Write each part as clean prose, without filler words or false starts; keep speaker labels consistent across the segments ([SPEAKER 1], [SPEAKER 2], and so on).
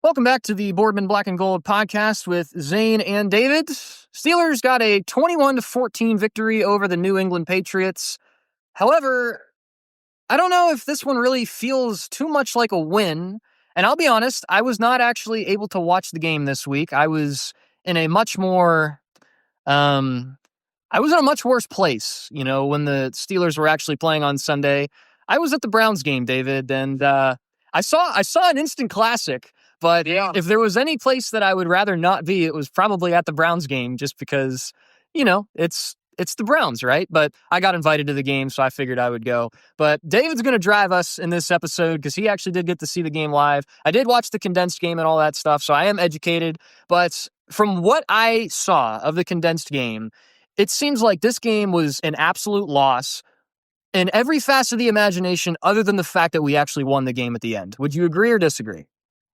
[SPEAKER 1] Welcome back to the Boardman Black and Gold podcast with Zane and David. Steelers got a 21-14 victory over the New England Patriots. However, I don't know if this one really feels too much like a win. And I'll be honest, I was not actually able to watch the game this week. I was in a much more, I was in a much worse place, when the Steelers were actually playing on Sunday. I was at the Browns game, David, and I saw an instant classic. But if there was any place that I would rather not be, it was probably at the Browns game, just because, it's the Browns, right? But I got invited to the game, so I figured I would go. But David's going to drive us in this episode because he actually did get to see the game live. I did watch the condensed game and all that stuff, so I am educated. But from what I saw of the condensed game, it seems like this game was an absolute loss in every facet of the imagination other than the fact that we actually won the game at the end. Would you agree or disagree?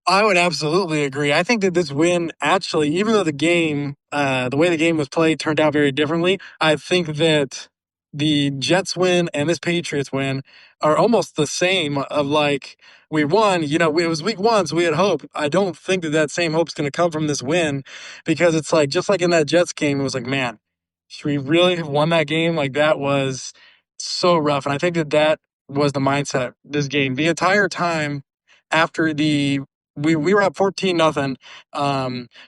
[SPEAKER 2] I would absolutely agree. I think that this win actually, even though the game, the way the game was played turned out very differently, I think that the Jets win and this Patriots win are almost the same of like, we won, it was week one, so we had hope. I don't think that same hope's going to come from this win because it's like, just like in that Jets game, it was like, man, should we really have won that game? Like that was so rough. And I think that was the mindset of this game. The entire time after we were up 14-0.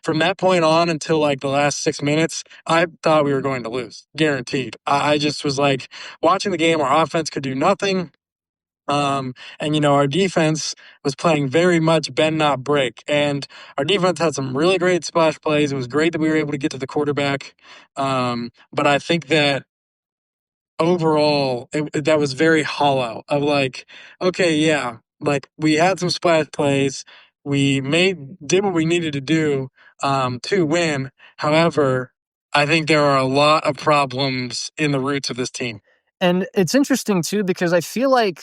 [SPEAKER 2] From that point on until like the last 6 minutes, I thought we were going to lose, guaranteed. I just was like watching the game. Our offense could do nothing. And our defense was playing very much bend not break, and our defense had some really great splash plays. It was great that we were able to get to the quarterback. But I think that overall, that was very hollow. Of like, okay, yeah, like we had some splash plays. We did what we needed to do to win. However, I think there are a lot of problems in the roots of this team.
[SPEAKER 1] And it's interesting, too, because I feel like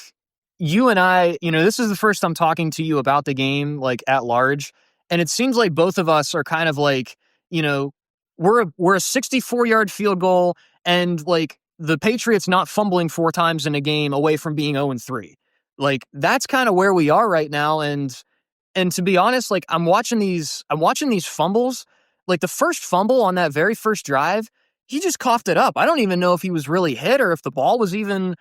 [SPEAKER 1] you and I, this is the first I'm talking to you about the game, like, at large. And it seems like both of us are kind of like, we're a 64-yard field goal and, like, the Patriots not fumbling 4 times in a game away from being 0-3. Like, that's kind of where we are right now. And to be honest, like, I'm watching these fumbles. Like, the first fumble on that very first drive, he just coughed it up. I don't even know if he was really hit or if the ball was even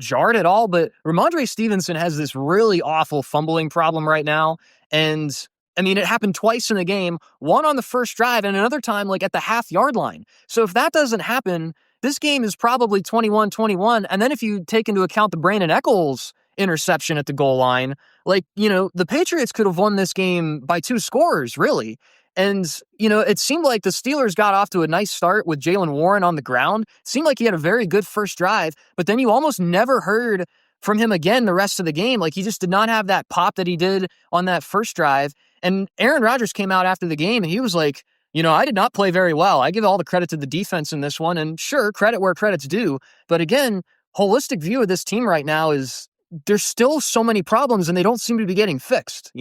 [SPEAKER 1] jarred at all. But Ramondre Stevenson has this really awful fumbling problem right now. And I mean, it happened twice in the game, one on the first drive and another time like at the half-yard line. So if that doesn't happen, this game is probably 21-21. And then if you take into account the Brandon Echols interception at the goal line, like, the Patriots could have won this game by 2 scores, really. And, it seemed like the Steelers got off to a nice start with Jaylen Warren on the ground. It seemed like he had a very good first drive, but then you almost never heard from him again the rest of the game. Like, he just did not have that pop that he did on that first drive. And Aaron Rodgers came out after the game and he was like, I did not play very well. I give all the credit to the defense in this one, and sure, credit where credit's due. But again, holistic view of this team right now is there's still so many problems and they don't seem to be getting fixed,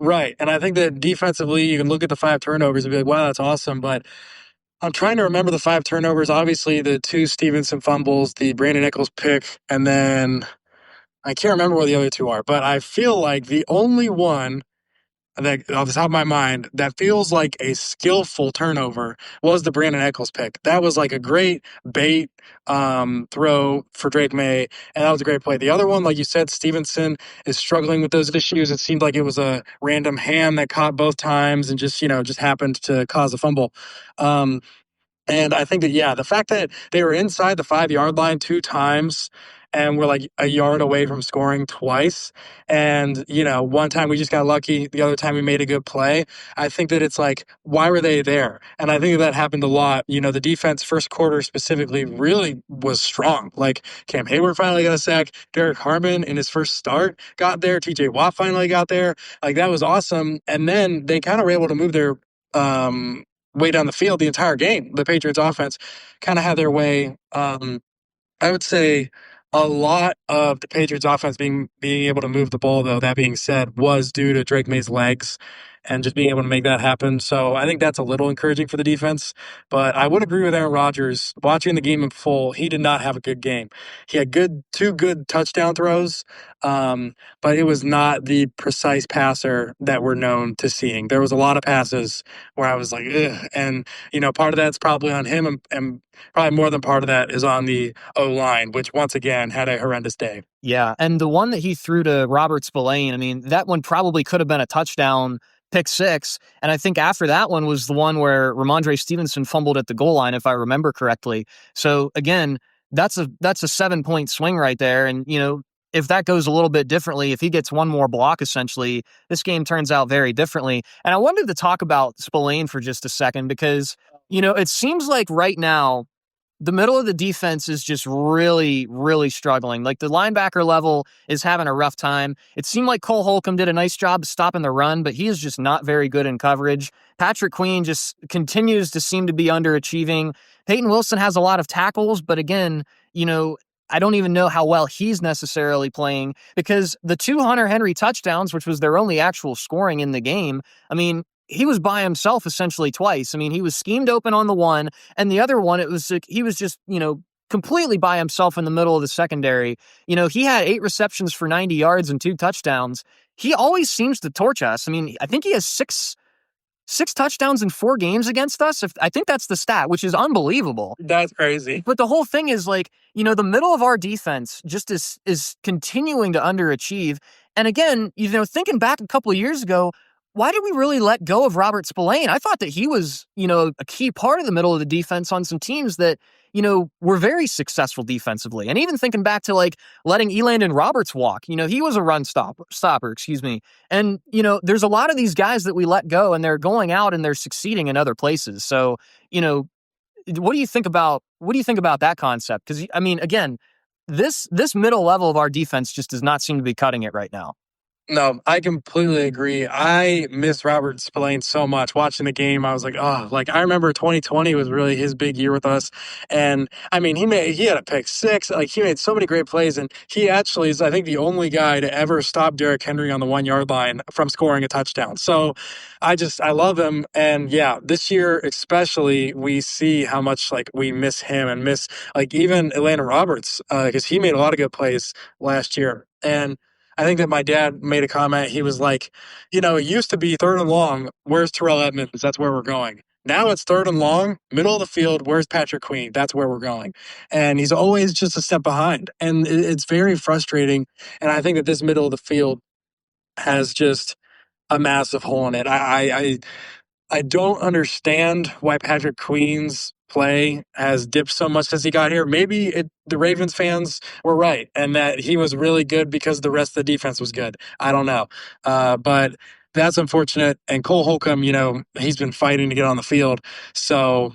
[SPEAKER 2] Right. And I think that defensively, you can look at the 5 turnovers and be like, wow, that's awesome. But I'm trying to remember the 5 turnovers. Obviously, the 2 Stevenson fumbles, the Brandon Echols pick, and then I can't remember what the other 2 are. But I feel like the only one that, off the top of my mind, that feels like a skillful turnover was the Brandon Echols pick. That was like a great bait throw for Drake May, and that was a great play. The other one, like you said, Stevenson is struggling with those issues. It seemed like it was a random hand that caught both times and just happened to cause a fumble. And I think that, the fact that they were inside the 5-yard line 2 times and we're like a yard away from scoring twice. And, one time we just got lucky. The other time we made a good play. I think that it's like, why were they there? And I think that happened a lot. The defense first quarter specifically really was strong. Like Cam Hayward finally got a sack. Derek Harmon in his first start got there. TJ Watt finally got there. Like that was awesome. And then they kind of were able to move their, way down the field the entire game. The Patriots offense kind of had their way. I would say a lot of the Patriots offense being able to move the ball, though, that being said, was due to Drake May's legs. and just being able to make that happen. So I think that's a little encouraging for the defense. But I would agree with Aaron Rodgers. Watching the game in full, he did not have a good game. He had two good touchdown throws, but it was not the precise passer that we're known to seeing. There was a lot of passes where I was like, ugh. And, part of that's probably on him, and probably more than part of that is on the O line, which once again had a horrendous day.
[SPEAKER 1] Yeah, and the one that he threw to Robert Spillane, I mean, that one probably could have been a touchdown pick six. And I think after that one was the one where Ramondre Stevenson fumbled at the goal line, if I remember correctly. So again, that's a 7-point swing right there. And, if that goes a little bit differently, if he gets one more block, essentially, this game turns out very differently. And I wanted to talk about Spillane for just a second because, it seems like right now, the middle of the defense is just really, really struggling. Like the linebacker level is having a rough time. It seemed like Cole Holcomb did a nice job stopping the run, but he is just not very good in coverage. Patrick Queen just continues to seem to be underachieving. Peyton Wilson has a lot of tackles, but again, I don't even know how well he's necessarily playing because the two Hunter Henry touchdowns, which was their only actual scoring in the game, I mean, he was by himself essentially twice. I mean, he was schemed open on the one, and the other one, it was like he was just, completely by himself in the middle of the secondary. He had 8 receptions for 90 yards and 2 touchdowns. He always seems to torch us. I mean, I think he has six touchdowns in 4 games against us. I think that's the stat, which is unbelievable.
[SPEAKER 2] That's crazy.
[SPEAKER 1] But the whole thing is like, the middle of our defense just is continuing to underachieve. And again, thinking back a couple of years ago, why did we really let go of Robert Spillane? I thought that he was, a key part of the middle of the defense on some teams that, were very successful defensively. And even thinking back to like letting Elandon Roberts walk, he was a run stopper, excuse me. And, there's a lot of these guys that we let go and they're going out and they're succeeding in other places. So, what do you think about that concept? Because I mean, again, this middle level of our defense just does not seem to be cutting it right now.
[SPEAKER 2] No, I completely agree. I miss Robert Spillane so much. Watching the game, I was like, oh, like I remember 2020 was really his big year with us. And I mean, he had a pick six. Like he made so many great plays. And he actually is, I think, the only guy to ever stop Derrick Henry on the 1 yard line from scoring a touchdown. So I love him. And yeah, this year especially, we see how much like we miss him and miss like even Atlanta Roberts, because he made a lot of good plays last year. And I think that my dad made a comment. He was like, it used to be 3rd and long. Where's Terrell Edmonds? That's where we're going. Now it's 3rd and long, middle of the field. Where's Patrick Queen? That's where we're going. And he's always just a step behind. And it's very frustrating. And I think that this middle of the field has just a massive hole in it. I don't understand why Patrick Queen's play has dipped so much since he got here. Maybe the Ravens fans were right and that he was really good because the rest of the defense was good. I don't know. But that's unfortunate. And Cole Holcomb, he's been fighting to get on the field. So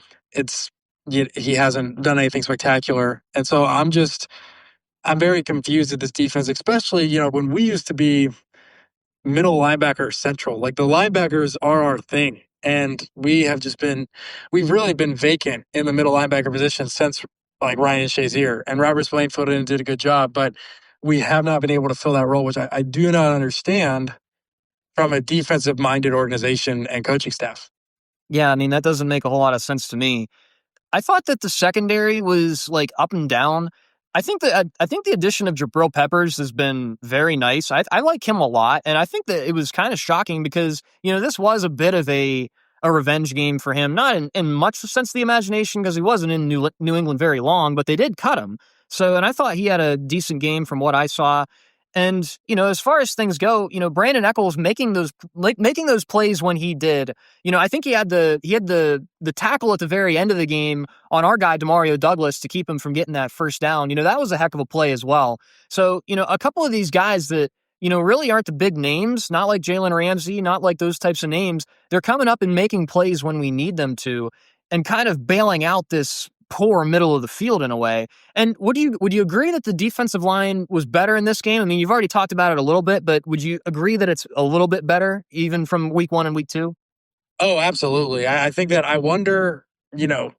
[SPEAKER 2] he hasn't done anything spectacular. And so I'm very confused at this defense, especially, when we used to be middle linebacker central. Like the linebackers are our thing. And we've really been vacant in the middle linebacker position since like Ryan Shazier, and Robert Spillane filled in and did a good job, but we have not been able to fill that role, which I do not understand from a defensive minded organization and coaching staff.
[SPEAKER 1] Yeah, I mean, that doesn't make a whole lot of sense to me. I thought that the secondary was like up and down. I think the addition of Jabril Peppers has been very nice. I like him a lot, and I think that it was kind of shocking because this was a bit of a revenge game for him, not in much sense of the imagination because he wasn't in New England very long, but they did cut him. So, and I thought he had a decent game from what I saw. And as far as things go, Brandon Echols making those plays when he did, I think he had the tackle at the very end of the game on our guy Demario Douglas to keep him from getting that first down. That was a heck of a play as well. So a couple of these guys that really aren't the big names, not like Jalen Ramsey, not like those types of names. They're coming up and making plays when we need them to, and kind of bailing out this poor middle of the field in a way. And would you agree that the defensive line was better in this game? I mean, you've already talked about it a little bit, but would you agree that it's a little bit better even from week 1 and week 2?
[SPEAKER 2] Oh, absolutely. I think that I wonder,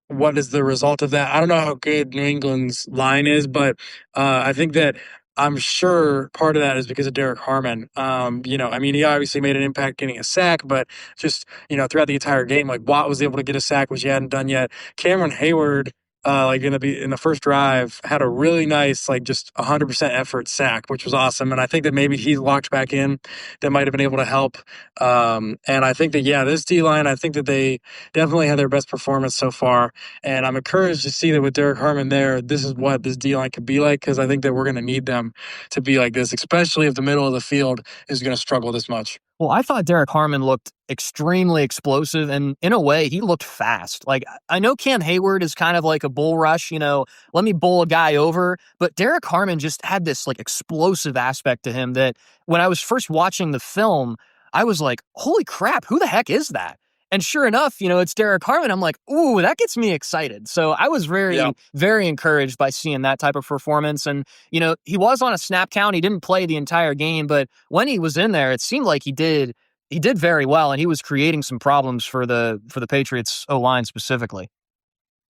[SPEAKER 2] what is the result of that? I don't know how good New England's line is, but I think that I'm sure part of that is because of Derek Harmon. I mean, he obviously made an impact getting a sack, but just, throughout the entire game, like Watt was able to get a sack, which he hadn't done yet. Cameron Hayward, like in the first drive, had a really nice, like just 100% effort sack, which was awesome. And I think that maybe he's locked back in. That might have been able to help. And I think that, yeah, this D line, I think that they definitely had their best performance so far. And I'm encouraged to see that with Derek Harmon there, this is what this D line could be like, because I think that we're going to need them to be like this, especially if the middle of the field is going to struggle this much.
[SPEAKER 1] Well, I thought Derek Harmon looked extremely explosive, and in a way, he looked fast. Like, I know Cam Hayward is kind of like a bull rush, let me bowl a guy over, but Derek Harmon just had this like explosive aspect to him that when I was first watching the film, I was like, holy crap, who the heck is that? And sure enough, it's Derek Harmon. I'm like, ooh, that gets me excited. So I was very,
[SPEAKER 2] Yeah.
[SPEAKER 1] very encouraged by seeing that type of performance. And, he was on a snap count. He didn't play the entire game, but when he was in there, it seemed like he did very well, and he was creating some problems for the Patriots O-line specifically.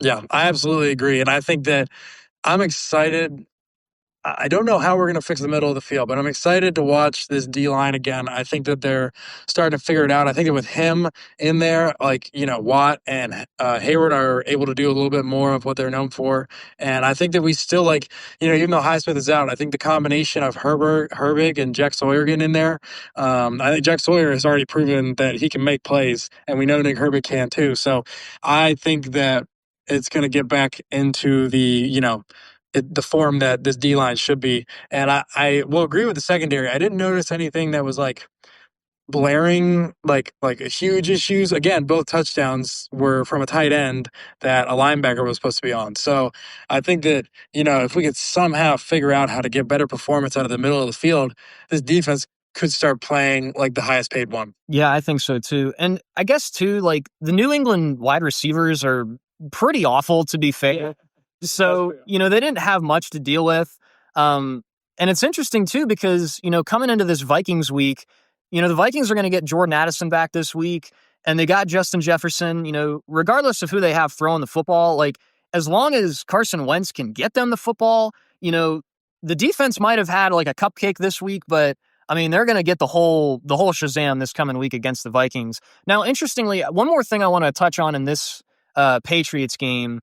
[SPEAKER 2] Yeah, I absolutely agree. And I think that I'm excited. I don't know how we're going to fix the middle of the field, but I'm excited to watch this D line again. I think that they're starting to figure it out. I think that with him in there, like, Watt and Hayward are able to do a little bit more of what they're known for. And I think that we still, like, even though Highsmith is out, I think the combination of Herbig and Jack Sawyer getting in there, I think Jack Sawyer has already proven that he can make plays, and we know Nick Herbig can too. So I think that it's going to get back into the form that this D line should be. And I will agree with the secondary. I didn't notice anything that was like blaring, like huge issues. Again, both touchdowns were from a tight end that a linebacker was supposed to be on. So I think that, if we could somehow figure out how to get better performance out of the middle of the field, this defense could start playing like the highest paid one.
[SPEAKER 1] Yeah, I think so too. And I guess too, like the New England wide receivers are pretty awful, to be fair. So, they didn't have much to deal with. And it's interesting too, because, coming into this Vikings week, the Vikings are going to get Jordan Addison back this week, and they got Justin Jefferson, regardless of who they have throwing the football, like as long as Carson Wentz can get them the football, the defense might have had like a cupcake this week, but I mean, they're going to get the whole Shazam this coming week against the Vikings. Now, interestingly, one more thing I want to touch on in this Patriots game,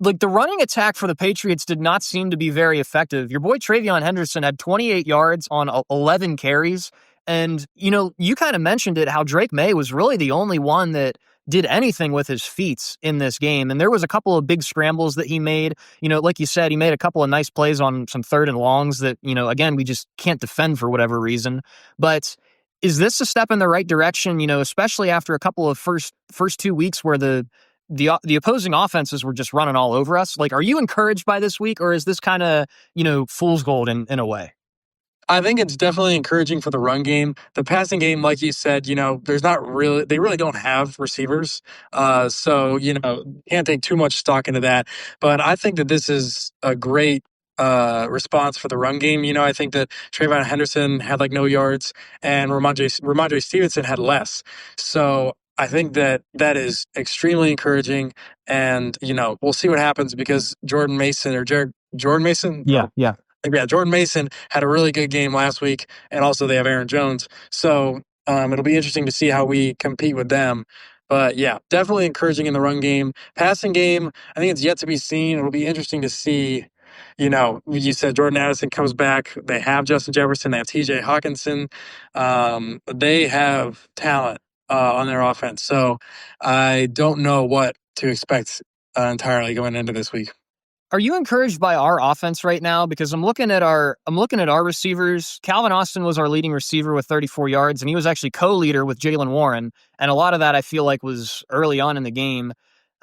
[SPEAKER 1] like the running attack for the Patriots did not seem to be very effective. Your boy Travion Henderson had 28 yards on 11 carries. And, you kind of mentioned it, how Drake May was really the only one that did anything with his feet in this game. And there was a couple of big scrambles that he made. Like you said, he made a couple of nice plays on some third and longs that, again, we just can't defend for whatever reason. But is this a step in the right direction, especially after a couple of first 2 weeks where the opposing offenses were just running all over us? Like, are you encouraged by this week, or is this kind of, fool's gold in a way?
[SPEAKER 2] I think it's definitely encouraging for the run game. The passing game, like you said, there's not really, they really don't have receivers. So, can't take too much stock into that. But I think that this is a great response for the run game. I think that Trayvon Henderson had like no yards, and Ramondre Stevenson had less. So I think that that is extremely encouraging. And, we'll see what happens, because Jordan Mason?
[SPEAKER 1] Yeah.
[SPEAKER 2] Yeah, Jordan Mason had a really good game last week, and also they have Aaron Jones. So it'll be interesting to see how we compete with them. But yeah, definitely encouraging in the run game. Passing game, I think it's yet to be seen. It'll be interesting to see. You said Jordan Addison comes back. They have Justin Jefferson. They have TJ Hawkinson. They have talent on their offense. So I don't know what to expect entirely going into this week.
[SPEAKER 1] Are you encouraged by our offense right now? Because I'm looking at our receivers. Calvin Austin was our leading receiver with 34 yards, and he was actually co-leader with Jalen Warren. And a lot of that I feel like was early on in the game.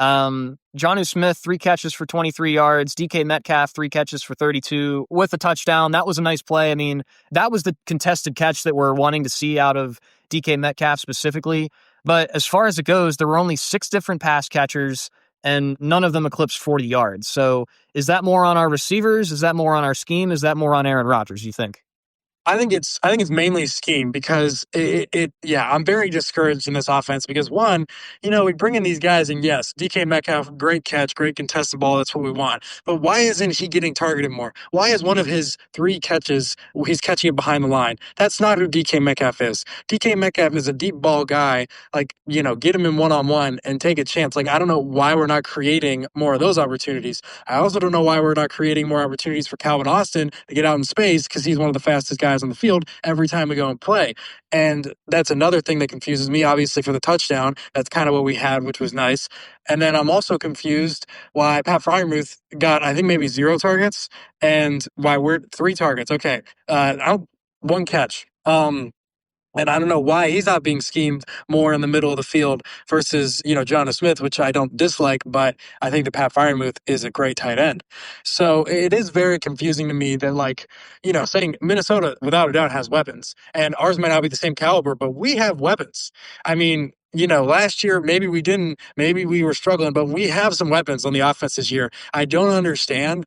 [SPEAKER 1] Jonnu Smith, 3 catches for 23 yards. DK Metcalf, 3 catches for 32 with a touchdown. That was a nice play. I mean, that was the contested catch that we're wanting to see out of DK Metcalf specifically. But as far as it goes, there were only 6 different pass catchers, and none of them eclipsed 40 yards. So is that more on our receivers? Is that more on our scheme? Is that more on Aaron Rodgers, you think?
[SPEAKER 2] I think it's mainly scheme because yeah, I'm very discouraged in this offense because one, we bring in these guys and yes, DK Metcalf, great catch, great contested ball, that's what we want. But why isn't he getting targeted more? Why is one of his three catches he's catching it behind the line? That's not who DK Metcalf is. DK Metcalf is a deep ball guy, like, get him in one-on-one and take a chance. Like I don't know why we're not creating more of those opportunities. I also don't know why we're not creating more opportunities for Calvin Austin to get out in space because he's one of the fastest guys on the field every time we go and play. And that's another thing that confuses me, obviously, for the touchdown. That's kind of what we had, which was nice. And then I'm also confused why Pat Fryermuth got, I think, maybe 0 targets and why we're 3 targets. Okay. One catch. And I don't know why he's not being schemed more in the middle of the field versus, Jonnu Smith, which I don't dislike, but I think that Pat Fryermuth is a great tight end. So it is very confusing to me that, like, saying Minnesota without a doubt has weapons, and ours might not be the same caliber, but we have weapons. I mean, last year maybe we didn't, maybe we were struggling, but we have some weapons on the offense this year. I don't understand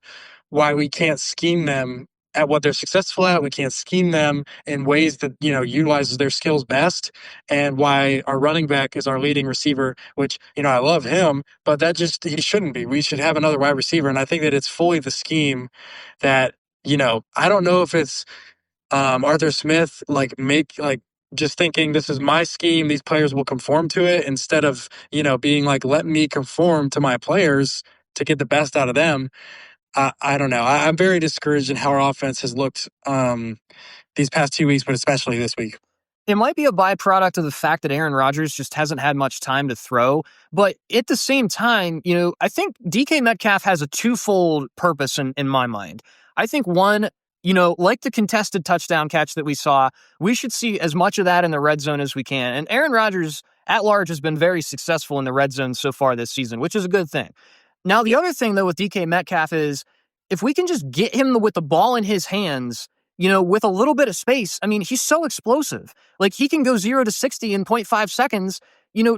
[SPEAKER 2] why we can't scheme them at what they're successful at. We can't scheme them in ways that, utilizes their skills best. And why our running back is our leading receiver, which, I love him, but he shouldn't be. We should have another wide receiver. And I think that it's fully the scheme that, I don't know if it's Arthur Smith, just thinking this is my scheme, these players will conform to it instead of, being like, let me conform to my players to get the best out of them. I don't know. I'm very discouraged in how our offense has looked these past 2 weeks, but especially this week.
[SPEAKER 1] It might be a byproduct of the fact that Aaron Rodgers just hasn't had much time to throw. But at the same time, I think DK Metcalf has a twofold purpose in my mind. I think one, like the contested touchdown catch that we saw, we should see as much of that in the red zone as we can. And Aaron Rodgers at large has been very successful in the red zone so far this season, which is a good thing. Now, the other thing, though, with DK Metcalf is if we can just get him with the ball in his hands, with a little bit of space, I mean, he's so explosive. Like, he can go 0 to 60 in 0.5 seconds.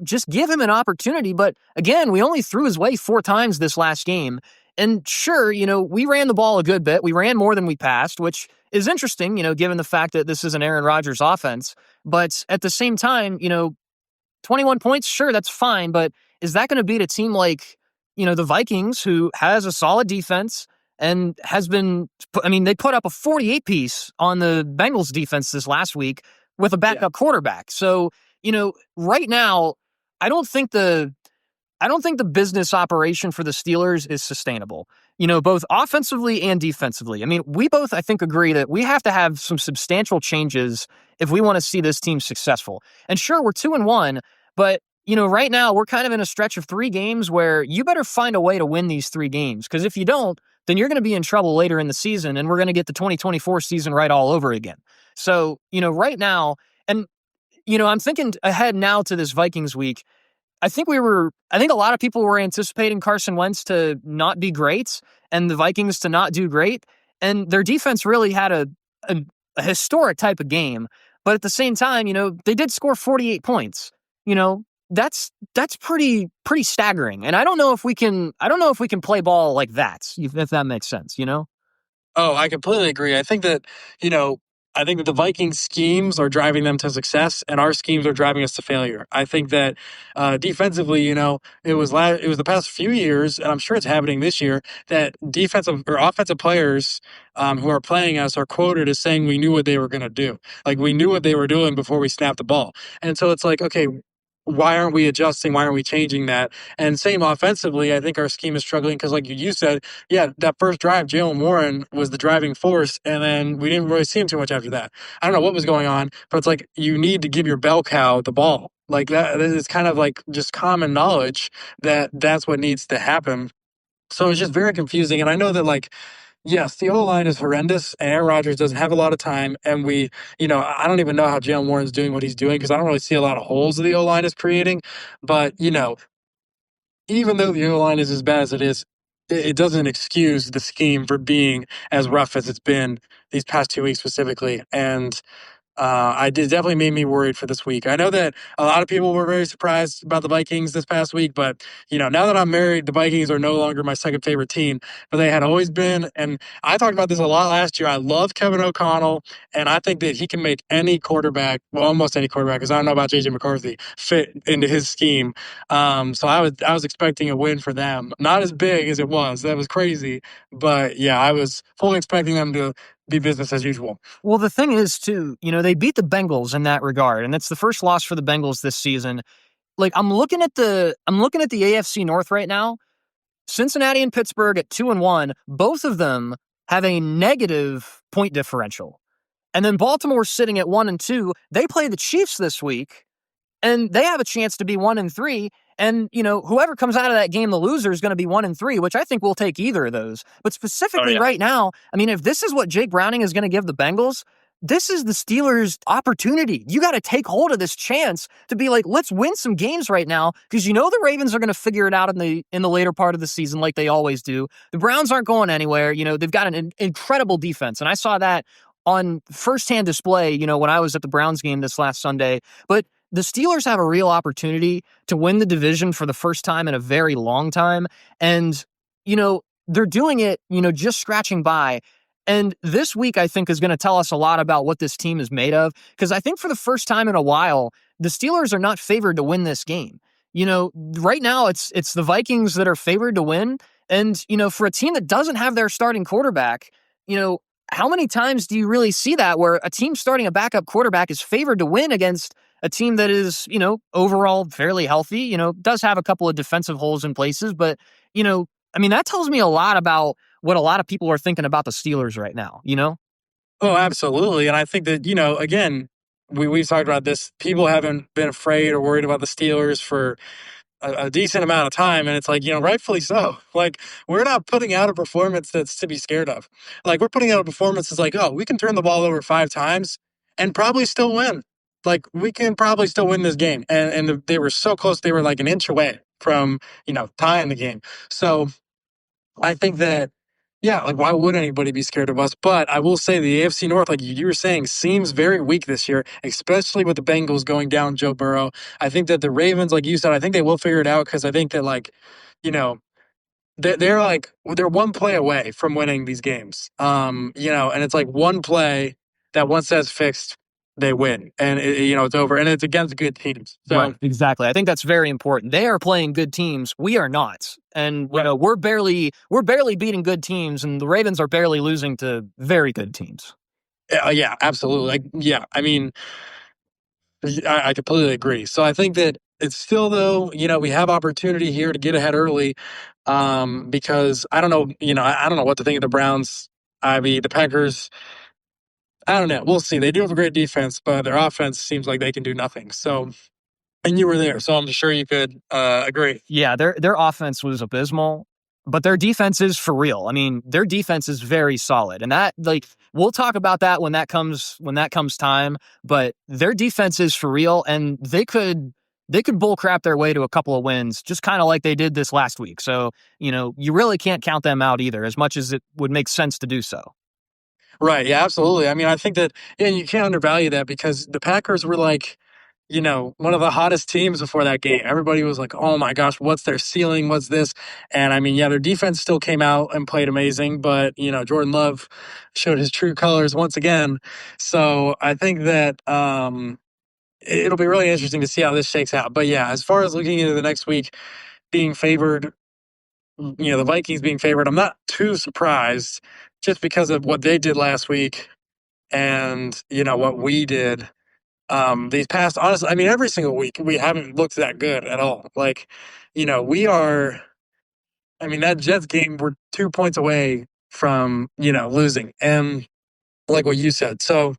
[SPEAKER 1] Just give him an opportunity. But again, we only threw his way 4 times this last game. And sure, we ran the ball a good bit. We ran more than we passed, which is interesting, given the fact that this is an Aaron Rodgers offense. But at the same time, 21 points, sure, that's fine. But is that going to beat a team like, the Vikings, who has a solid defense and has been, they put up a 48 piece on the Bengals defense this last week with a backup quarterback. So, right now, I don't think the business operation for the Steelers is sustainable, both offensively and defensively. I mean, we both, I think, agree that we have to have some substantial changes if we want to see this team successful. And sure, we're 2-1, but right now we're kind of in a stretch of 3 games where you better find a way to win these 3 games. Because if you don't, then you're going to be in trouble later in the season and we're going to get the 2024 season right all over again. So, right now, and, I'm thinking ahead now to this Vikings week. I think a lot of people were anticipating Carson Wentz to not be great and the Vikings to not do great. And their defense really had a historic type of game. But at the same time, they did score 48 points. That's pretty staggering. And I don't know if we can play ball like that, if that makes sense,
[SPEAKER 2] Oh, I completely agree. You know, I think that the Vikings schemes are driving them to success, and our schemes are driving us to failure. I think that defensively, it was the past few years, and I'm sure it's happening this year, that defensive or offensive players who are playing us are quoted as saying we knew what they were going to do, like we knew what they were doing before we snapped the ball, and so it's like, okay. Why aren't we adjusting? Why aren't we changing that? And same offensively, I think our scheme is struggling because, like you said, yeah, that first drive, Jalen Warren was the driving force, and then we didn't really see him too much after that. I don't know what was going on, but it's like you need to give your bell cow the ball. Like that is kind of like just common knowledge that that's what needs to happen. So it's just very confusing, and I know that yes, the O line is horrendous, and Aaron Rodgers doesn't have a lot of time. And I don't even know how Jalen Warren's doing what he's doing because I don't really see a lot of holes that the O line is creating. But, even though the O line is as bad as it is, it doesn't excuse the scheme for being as rough as it's been these past 2 weeks specifically. And I did definitely made me worried for this week. I know that a lot of people were very surprised about the Vikings this past week, but now that I'm married, the Vikings are no longer my second favorite team, but they had always been. And I talked about this a lot last year. I love Kevin O'Connell, and I think that he can make any quarterback, well, almost any quarterback, because I don't know about JJ McCarthy, fit into his scheme. So I was expecting a win for them, not as big as it was. That was crazy, but yeah, I was fully expecting them to be business as usual.
[SPEAKER 1] Well, the thing is, too, they beat the Bengals in that regard, and that's the first loss for the Bengals this season. Like, I'm looking at the AFC North right now. Cincinnati and Pittsburgh at 2-1, both of them have a negative point differential. And then Baltimore's sitting at 1-2. They play the Chiefs this week, and they have a chance to be 1-3. And, whoever comes out of that game, the loser, is going to be 1-3, which I think we'll take either of those. But
[SPEAKER 2] Oh
[SPEAKER 1] specifically
[SPEAKER 2] yeah.
[SPEAKER 1] right now, I mean, if this is what Jake Browning is going to give the Bengals, this is the Steelers' opportunity. You got to take hold of this chance to be like, let's win some games right now, because the Ravens are going to figure it out in the later part of the season like they always do. The Browns aren't going anywhere. They've got an incredible defense, and I saw that on firsthand display, when I was at the Browns game this last Sunday. But the Steelers have a real opportunity to win the division for the first time in a very long time. And, they're doing it, just scratching by. And this week, I think, is going to tell us a lot about what this team is made of. Because I think for the first time in a while, the Steelers are not favored to win this game. Right now, it's the Vikings that are favored to win. And, for a team that doesn't have their starting quarterback, how many times do you really see that where a team starting a backup quarterback is favored to win against a team that is, overall fairly healthy, does have a couple of defensive holes in places, but, that tells me a lot about what a lot of people are thinking about the Steelers right now?
[SPEAKER 2] Oh, absolutely. And I think that, again, we've talked about this. People haven't been afraid or worried about the Steelers for a decent amount of time. And it's like, rightfully so. Like, we're not putting out a performance that's to be scared of. Like, we're putting out a performance that's like, oh, we can turn the ball over 5 times and probably still win. Like, we can probably still win this game. And they were so close. They were like an inch away from, tying the game. So I think that, yeah, like why would anybody be scared of us? But I will say the AFC North, like you were saying, seems very weak this year, especially with the Bengals going down Joe Burrow. I think that the Ravens, like you said, I think they will figure it out because I think that you know, they're one play away from winning these games. And it's like one play that once that's fixed, they win, and it's over, and it's against good teams.
[SPEAKER 1] Right,
[SPEAKER 2] So
[SPEAKER 1] exactly. I think that's very important. They are playing good teams. We are not. And
[SPEAKER 2] right.
[SPEAKER 1] we're barely beating good teams, and the Ravens are barely losing to very good teams.
[SPEAKER 2] Yeah, absolutely. Like, yeah, I mean, I completely agree. So I think that it's still though, we have opportunity here to get ahead early. Because I don't know, I don't know what to think of the Browns. I mean, the Packers, I don't know. We'll see. They do have a great defense, but their offense seems like they can do nothing. So, and you were there, so I'm sure you could agree.
[SPEAKER 1] Yeah, their offense was abysmal, but their defense is for real. I mean, their defense is very solid. And that, like, we'll talk about that when that comes time, but their defense is for real, and they could bull crap their way to a couple of wins, just kind of like they did this last week. So, you really can't count them out either, as much as it would make sense to do so.
[SPEAKER 2] Right. Yeah, absolutely. I mean, I think that, yeah, you can't undervalue that because the Packers were like, one of the hottest teams before that game. Everybody was like, oh my gosh, what's their ceiling? What's this? And I mean, yeah, their defense still came out and played amazing, but, Jordan Love showed his true colors once again. So I think that it'll be really interesting to see how this shakes out. But yeah, as far as looking into the next week being favored, the Vikings being favored, I'm not too surprised just because of what they did last week and, what we did these past, honestly, I mean, every single week we haven't looked that good at all. Like, we are, I mean, that Jets game, we're 2 points away from, losing. And like what you said. So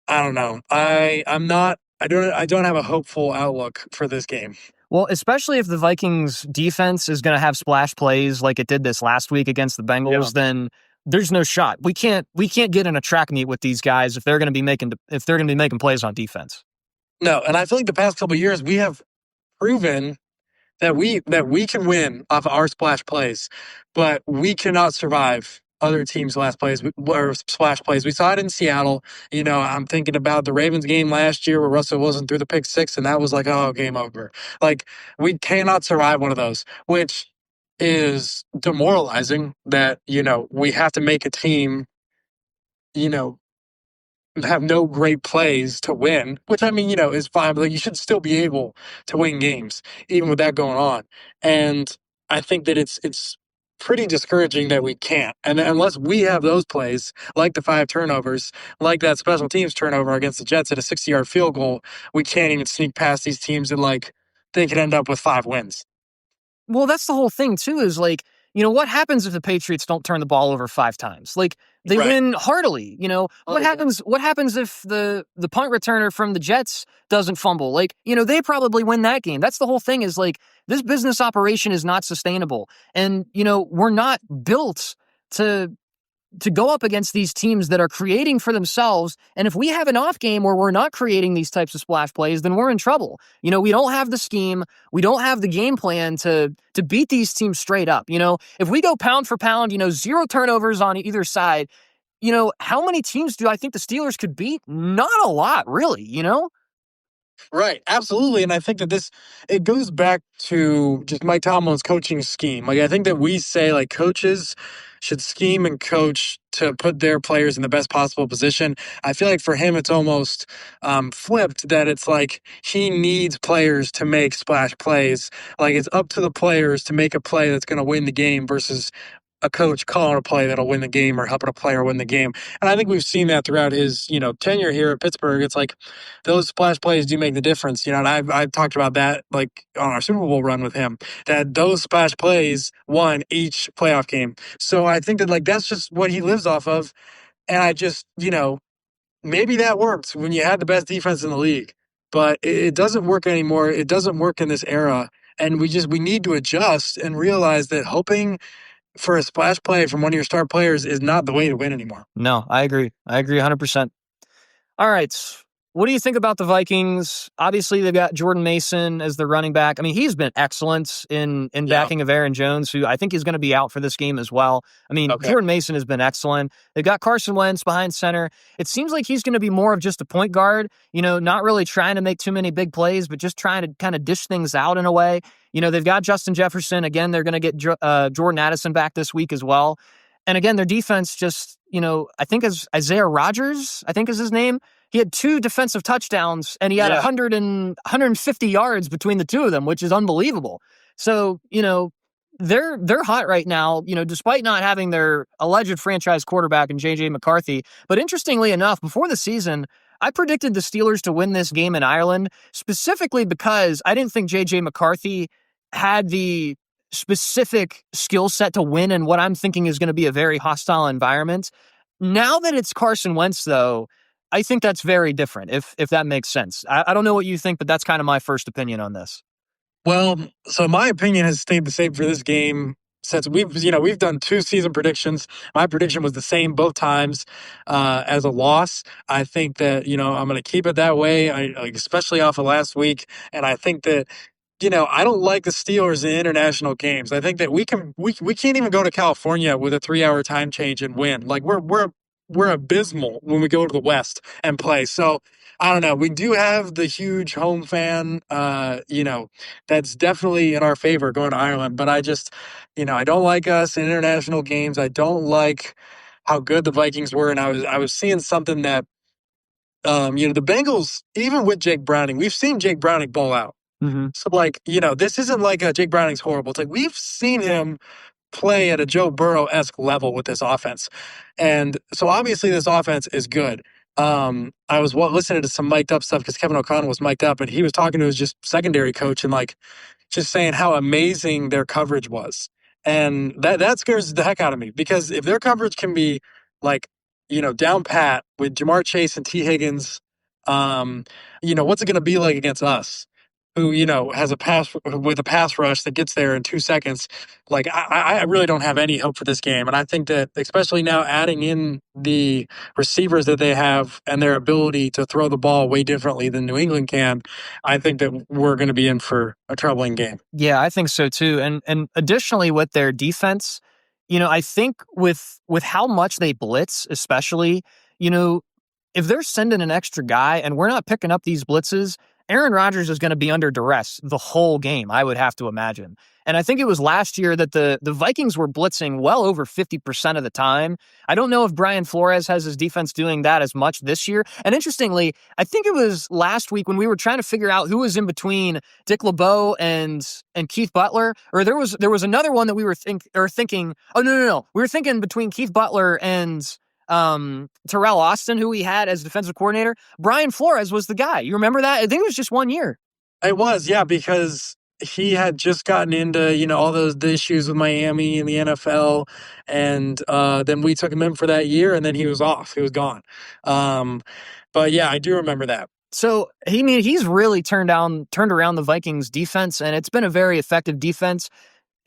[SPEAKER 2] I don't know. I don't have a hopeful outlook for this game.
[SPEAKER 1] Well, especially if the Vikings defense is going to have splash plays like it did this last week against the
[SPEAKER 2] Yeah.
[SPEAKER 1] Bengals, then there's no shot. We can't get in a track meet with these guys if they're going to be making plays on defense.
[SPEAKER 2] No, and I feel like the past couple of years we have proven that we can win off of our splash plays, but we cannot survive other teams' last plays or splash plays. We saw it in Seattle. I'm thinking about the Ravens game last year where Russell Wilson threw the pick six, and that was like, oh, game over. Like, we cannot survive one of those, which is demoralizing that, we have to make a team, you know, have no great plays to win, which I mean, is fine, but like you should still be able to win games, even with that going on. And I think that it's pretty discouraging that we can't. And unless we have those plays, like the five turnovers, like that special teams turnover against the Jets at a 60-yard field goal, we can't even sneak past these teams and like they could end up with 5 wins.
[SPEAKER 1] Well, that's the whole thing too, is like, what happens if the Patriots don't turn the ball over 5 times? Like, they
[SPEAKER 2] Right.
[SPEAKER 1] win heartily. What happens if the punt returner from the Jets doesn't fumble? Like, they probably win that game. That's the whole thing, is like, this business operation is not sustainable. And, we're not built to go up against these teams that are creating for themselves. And if we have an off game where we're not creating these types of splash plays, then we're in trouble. We don't have the scheme. We don't have the game plan to beat these teams straight up. If we go pound for pound, zero turnovers on either side, how many teams do I think the Steelers could beat? Not a lot, really.
[SPEAKER 2] Right, absolutely, and I think that it goes back to just Mike Tomlin's coaching scheme. Like I think that we say like coaches should scheme and coach to put their players in the best possible position. I feel like for him it's almost flipped, that it's like he needs players to make splash plays. Like it's up to the players to make a play that's going to win the game versus a coach calling a play that'll win the game or helping a player win the game. And I think we've seen that throughout his, tenure here at Pittsburgh. It's like those splash plays do make the difference, and I've talked about that like on our Super Bowl run with him, that those splash plays won each playoff game. So I think that like that's just what he lives off of. And I just, maybe that worked when you had the best defense in the league, but it doesn't work anymore. It doesn't work in this era. And we need to adjust and realize that hoping for a splash play from one of your star players is not the way to win anymore.
[SPEAKER 1] No, I agree. I agree 100%. All right. What do you think about the Vikings? Obviously, they've got Jordan Mason as the running back. I mean, he's been excellent in
[SPEAKER 2] Yeah.
[SPEAKER 1] backing of Aaron Jones, who I think is going to be out for this game as well. I mean,
[SPEAKER 2] Okay.
[SPEAKER 1] Jordan Mason has been excellent. They've got Carson Wentz behind center. It seems like he's going to be more of just a point guard, not really trying to make too many big plays, but just trying to kind of dish things out in a way. They've got Justin Jefferson. Again, they're going to get Jordan Addison back this week as well. And again, their defense just, I think is Isaiah Rodgers, I think is his name. He had 2 defensive touchdowns, and he had 150 yards between the two of them, which is unbelievable. So, they're hot right now, despite not having their alleged franchise quarterback in J.J. McCarthy. But interestingly enough, before the season, I predicted the Steelers to win this game in Ireland, specifically because I didn't think J.J. McCarthy had the specific skill set to win in what I'm thinking is going to be a very hostile environment. Now that it's Carson Wentz, though, I think that's very different, if that makes sense. I don't know what you think, but that's kind of my first opinion on this.
[SPEAKER 2] Well, so my opinion has stayed the same for this game since we've done 2 season predictions. My prediction was the same both times as a loss. I think that I'm going to keep it that way. Especially off of last week, and I think that I don't like the Steelers in international games. I think that we can't even go to California with a 3-hour time change and win. Like we're abysmal when we go to the West and play. So I don't know. We do have the huge home fan, that's definitely in our favor going to Ireland. But I just, I don't like us in international games. I don't like how good the Vikings were, and I was seeing something that, the Bengals, even with Jake Browning, we've seen Jake Browning ball out.
[SPEAKER 1] Mm-hmm.
[SPEAKER 2] So, like, this isn't like Jake Browning's horrible. It's like we've seen him play at a Joe Burrow-esque level with this offense. And so, obviously, this offense is good. I was listening to some mic'd up stuff because Kevin O'Connell was mic'd up, and he was talking to his just secondary coach and, like, just saying how amazing their coverage was. And that scares the heck out of me because if their coverage can be, like, down pat with Jamar Chase and T. Higgins, what's it going to be like against us? Who has a pass rush that gets there in 2 seconds. Like I really don't have any hope for this game, and I think that especially now adding in the receivers that they have and their ability to throw the ball way differently than New England can, I think that we're going to be in for a troubling game.
[SPEAKER 1] Yeah, I think so too. And additionally, with their defense, I think with how much they blitz, especially, you know, if they're sending an extra guy and we're not picking up these blitzes, Aaron Rodgers is going to be under duress the whole game, I would have to imagine. And I think it was last year that the Vikings were blitzing well over 50% of the time. I don't know if Brian Flores has his defense doing that as much this year. And interestingly, I think it was last week when we were trying to figure out who was in between Dick LeBeau and Keith Butler, or there was another one that we were thinking. Oh no, we were thinking between Keith Butler and Terrell Austin, who we had as defensive coordinator. Brian Flores was the guy. You remember that? I think it was just 1 year.
[SPEAKER 2] It was, yeah, because he had just gotten into, all the issues with Miami and the NFL, and then we took him in for that year, and then he was off. He was gone. Um, but yeah, I do remember that.
[SPEAKER 1] So he's really turned around the Vikings defense, and it's been a very effective defense.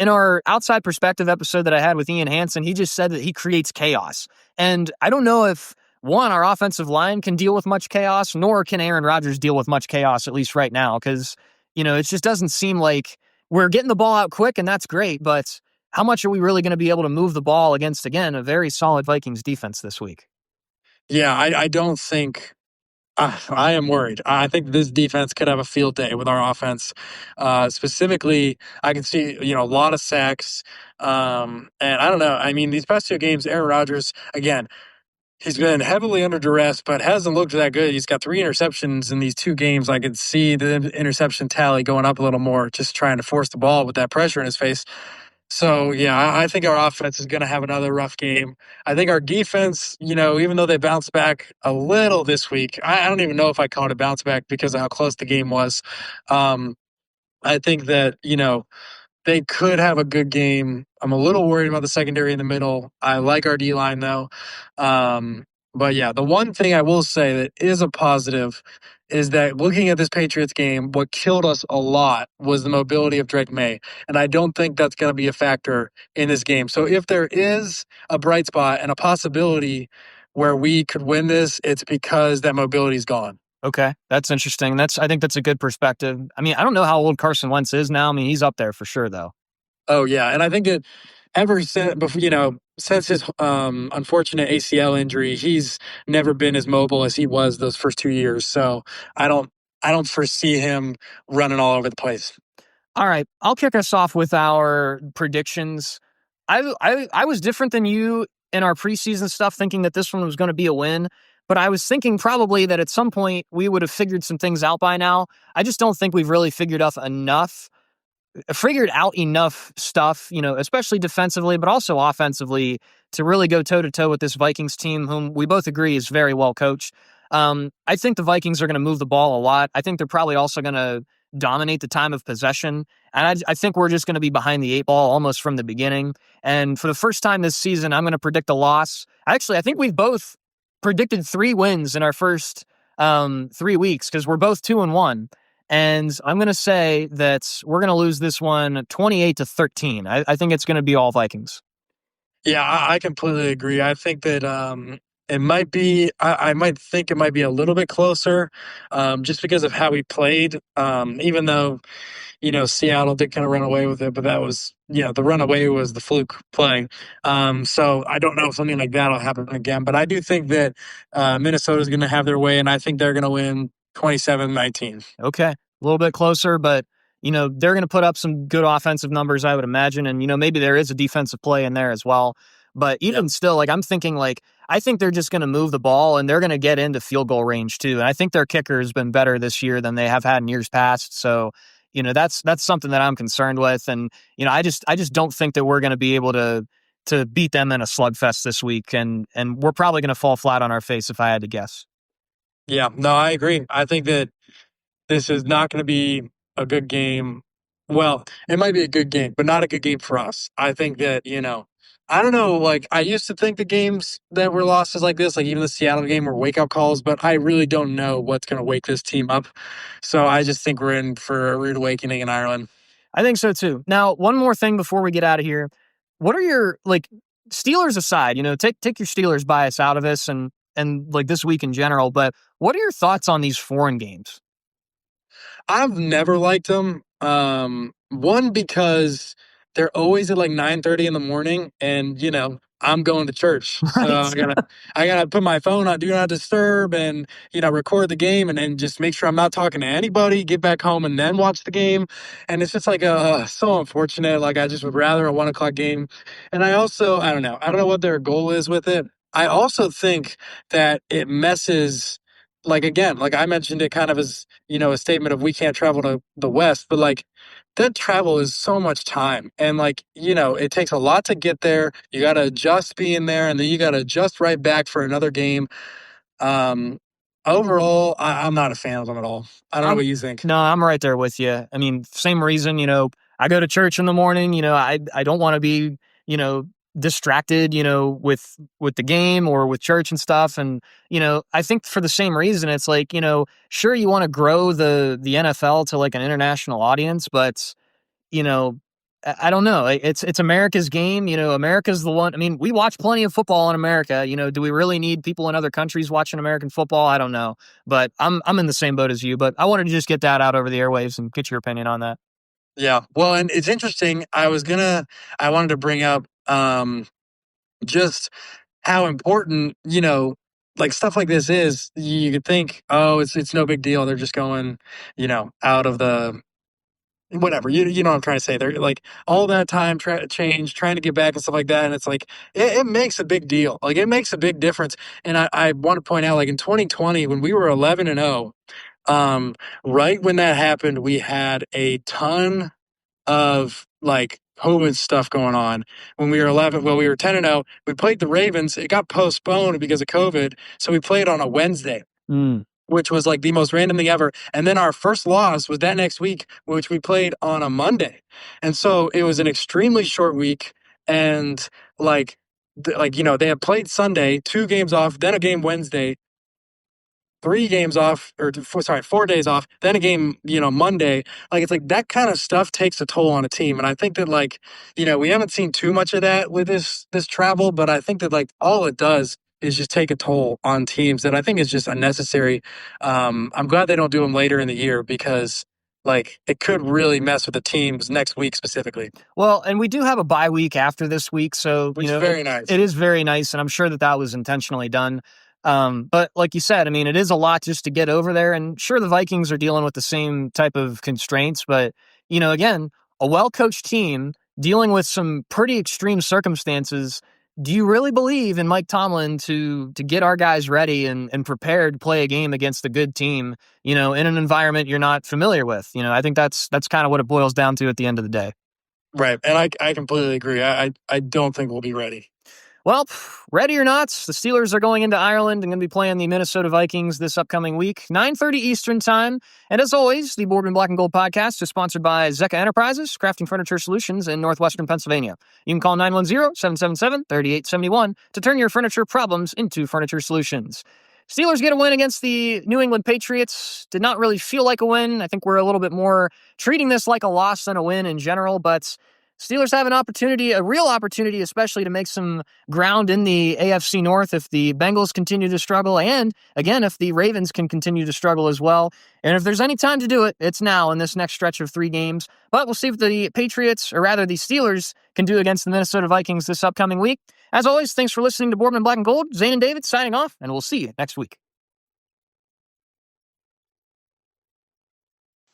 [SPEAKER 1] In our outside perspective episode that I had with Ian Hansen, he just said that he creates chaos. And I don't know if, one, our offensive line can deal with much chaos, nor can Aaron Rodgers deal with much chaos, at least right now, because, it just doesn't seem like we're getting the ball out quick, and that's great, but how much are we really going to be able to move the ball against, again, a very solid Vikings defense this week?
[SPEAKER 2] Yeah, I don't think I am worried. I think this defense could have a field day with our offense. Specifically, I can see a lot of sacks, and I don't know. I mean, these past two games, Aaron Rodgers again. He's been heavily under duress, but hasn't looked that good. He's got 3 interceptions in these 2 games. I could see the interception tally going up a little more, just trying to force the ball with that pressure in his face. So, yeah, I think our offense is going to have another rough game. I think our defense, even though they bounced back a little this week, I don't even know if I call it a bounce back because of how close the game was. I think that, they could have a good game. I'm a little worried about the secondary in the middle. I like our D line though. But yeah, the one thing I will say that is a positive is that looking at this Patriots game, what killed us a lot was the mobility of Drake May. And I don't think that's going to be a factor in this game. So if there is a bright spot and a possibility where we could win this, it's because that mobility is gone.
[SPEAKER 1] Okay, that's interesting. I think that's a good perspective. I mean, I don't know how old Carson Wentz is now. I mean, he's up there for sure, though.
[SPEAKER 2] Oh yeah, and I think that ever since before, since his unfortunate ACL injury, he's never been as mobile as he was those first 2 years. So I don't foresee him running all over the place.
[SPEAKER 1] All right, I'll kick us off with our predictions. I was different than you in our preseason stuff, thinking that this one was going to be a win. But I was thinking probably that at some point we would have figured some things out by now. I just don't think we've really figured out enough stuff, especially defensively, but also offensively, to really go toe to toe with this Vikings team, whom we both agree is very well coached. I think the Vikings are going to move the ball a lot. I think they're probably also going to dominate the time of possession. And I think we're just going to be behind the 8 ball almost from the beginning. And for the first time this season, I'm going to predict a loss. Actually, I think we've both predicted 3 wins in our first 3 weeks because we're both 2-1. And I'm going to say that we're going to lose this one 28-13. I think it's going to be all Vikings.
[SPEAKER 2] Yeah, I completely agree. I think that it might be. I might think it might be a little bit closer, just because of how we played. Even though Seattle did kind of run away with it, but that was, the runaway was the fluke playing. So I don't know if something like that will happen again, but I do think that Minnesota's going to have their way, and I think they're going to win 27-19.
[SPEAKER 1] Okay. A little bit closer, but, they're going to put up some good offensive numbers, I would imagine. And, maybe there is a defensive play in there as well. But even still, I'm thinking, I think they're just going to move the ball and they're going to get into field goal range too. And I think their kicker has been better this year than they have had in years past. So, that's something that I'm concerned with. And, I just don't think that we're going to be able to beat them in a slugfest this week. And we're probably going to fall flat on our face if I had to guess.
[SPEAKER 2] Yeah, no, I agree. I think that this is not going to be a good game. Well, it might be a good game, but not a good game for us. I think that, I don't know, I used to think the games that were losses like this, like even the Seattle game were wake up calls, but I really don't know what's going to wake this team up. So I just think we're in for a rude awakening in Ireland.
[SPEAKER 1] I think so too. Now, one more thing before we get out of here. What are your, Steelers aside, take your Steelers bias out of this and this week in general, but what are your thoughts on these foreign games?
[SPEAKER 2] I've never liked them. One, because they're always at like 9:30 in the morning, and I'm going to church, so
[SPEAKER 1] Right.
[SPEAKER 2] I gotta put my phone on do not disturb, and record the game, and then just make sure I'm not talking to anybody. Get back home and then watch the game, and it's just like so unfortunate. Like I just would rather a 1 o'clock game, and I don't know what their goal is with it. I also think that it messes. Like again, like I mentioned it kind of as a statement of we can't travel to the West, but like that travel is so much time. And like, it takes a lot to get there. You got to adjust being there and then you got to adjust right back for another game. Um, Overall, I'm not a fan of them at all. I don't know
[SPEAKER 1] I'm
[SPEAKER 2] what you think.
[SPEAKER 1] no, I'm right there with you. I mean, same reason, I go to church in the morning, I don't want to be, you know, distracted, with the game or with church and stuff. And, I think for the same reason, it's like, sure you want to grow the NFL to like an international audience, but you know, I don't know. It's America's game. America's the one. I mean, we watch plenty of football in America. Do we really need people in other countries watching American football? I don't know. But I'm in the same boat as you. But I wanted to just get that out over the airwaves and get your opinion on that.
[SPEAKER 2] Yeah. Well, and it's interesting. I wanted to bring up just how important, like stuff like this is. You could think, oh, it's no big deal. They're just going, out of the whatever you know what I'm trying to say. They're like all that time change trying to get back and stuff like that, and it's like it makes a big deal. Like it makes a big difference. And I want to point out, like in 2020 when we were 11-0, um, right when that happened, we had a ton of like COVID stuff going on. When we were 11, well, we were 10-0. We played the Ravens. It got postponed because of COVID, so we played on a Wednesday,
[SPEAKER 1] Mm.
[SPEAKER 2] which was like the most random thing ever. And then our first loss was that next week, which we played on a Monday. And so it was an extremely short week. And like, they had played Sunday, 2 games off, then a game Wednesday, 3 games off, or sorry, 4 days off, then a game, Monday. Like, it's like that kind of stuff takes a toll on a team. And I think that like, we haven't seen too much of that with this travel, but I think that like all it does is just take a toll on teams that I think is just unnecessary. I'm glad they don't do them later in the year because like it could really mess with the teams next week specifically,
[SPEAKER 1] Well, and we do have a bye week after this week, so
[SPEAKER 2] which is very nice.
[SPEAKER 1] it is very nice, and I'm sure that was intentionally done. But like you said, I mean, it is a lot just to get over there, and sure, the Vikings are dealing with the same type of constraints, but again, a well-coached team dealing with some pretty extreme circumstances. Do you really believe in Mike Tomlin to get our guys ready and prepared to play a game against a good team, in an environment you're not familiar with? I think that's kind of what it boils down to at the end of the day.
[SPEAKER 2] Right. And I completely agree. I don't think we'll be ready.
[SPEAKER 1] Well, ready or not, the Steelers are going into Ireland and going to be playing the Minnesota Vikings this upcoming week, 9:30 Eastern Time. And as always, the Boardman Black and Gold podcast is sponsored by Zecca Enterprises, crafting furniture solutions in northwestern Pennsylvania. You can call 910-777-3871 to turn your furniture problems into furniture solutions. Steelers get a win against the New England Patriots. Did not really feel like a win. I think we're a little bit more treating this like a loss than a win in general, but Steelers have an opportunity, a real opportunity, especially to make some ground in the AFC North if the Bengals continue to struggle. And again, if the Ravens can continue to struggle as well. And if there's any time to do it, it's now in this next stretch of 3 games. But we'll see what the Patriots, or rather the Steelers, can do against the Minnesota Vikings this upcoming week. As always, thanks for listening to Boardman Black and Gold. Zane and David signing off, and we'll see you next week.